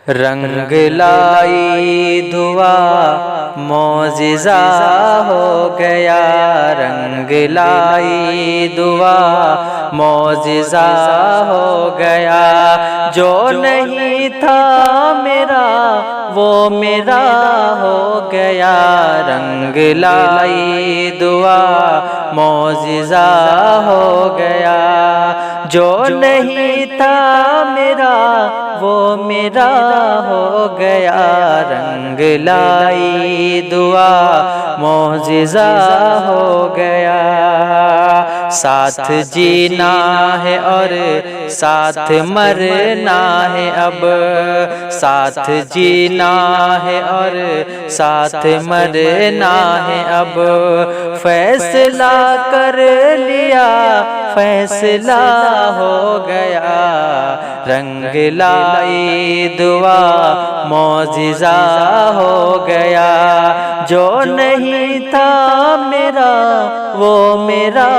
رنگ لائی دعا معجزہ ہو گیا، رنگ لائی دعا معجزہ ہو گیا، جو نہیں تھا میرا وہ میرا ہو گیا، رنگ لائی دعا معجزہ ہو گیا، جو نہیں تھا میرا وہ میرا ہو گیا، رنگ لائی دعا معجزہ ہو گیا۔ ساتھ جینا ہے اور ساتھ مرنا ہے اب، ساتھ جینا ہے اور ساتھ مرنا ہے اب، فیصلہ کر لیا فیصلہ ہو گیا، رنگ لائی دعا معجزہ ہو گیا، جو نہیں تھا میرا وہ میرا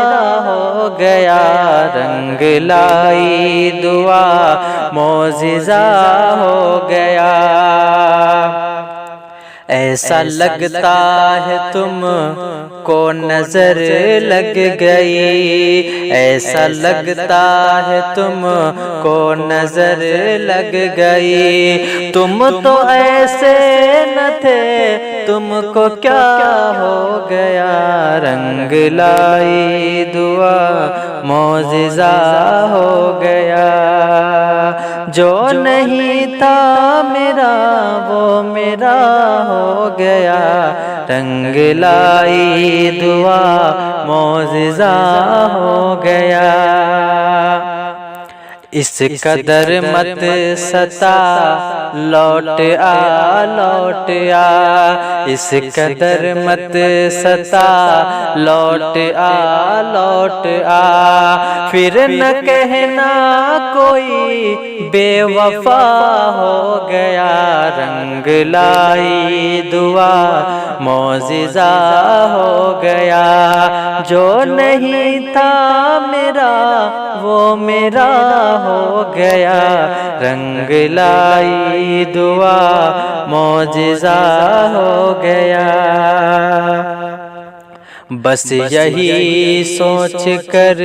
ہو گیا، رنگ لائی دعا معجزہ ہو گیا۔ ایسا لگتا ہے تم کو نظر لگ گئی، ایسا لگتا ہے تم کو نظر لگ گئی، تم تو ایسے نہ تھے تم کو کیا ہو گیا، رنگ لائی دعا معجزہ ہو گیا، جو نہیں تھا میرا وہ میرا ہو گیا، رنگ لائی دعا معجزہ ہو گیا۔ اس قدر مت ستا لوٹ آ لوٹ آ، اس قدر مت ستا لوٹ آ لوٹ آ، پھر نہ کہنا کوئی بے وفا ہو گیا، رنگ لائی دعا معجزہ ہو گیا، جو نہیں تھا میرا وہ میرا ہو گیا، رنگ لائی دعا معجزہ ہو گیا۔ بس یہی سوچ کر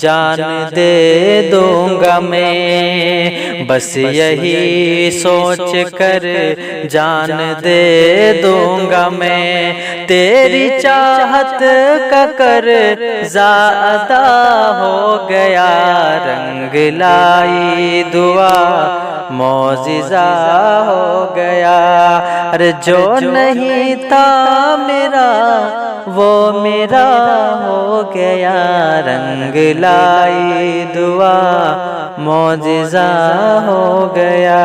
جان دے دوں گا میں، بس یہی سوچ کر جان دے دوں گا میں، تیری چاہت کا قرضہ ادا ہو گیا، رنگ لائی دعا معجزہ ہو گیا، ارے جو نہیں تھا میرا وہ میرا ہو گیا، رنگ لائی دعا معجزہ ہو گیا۔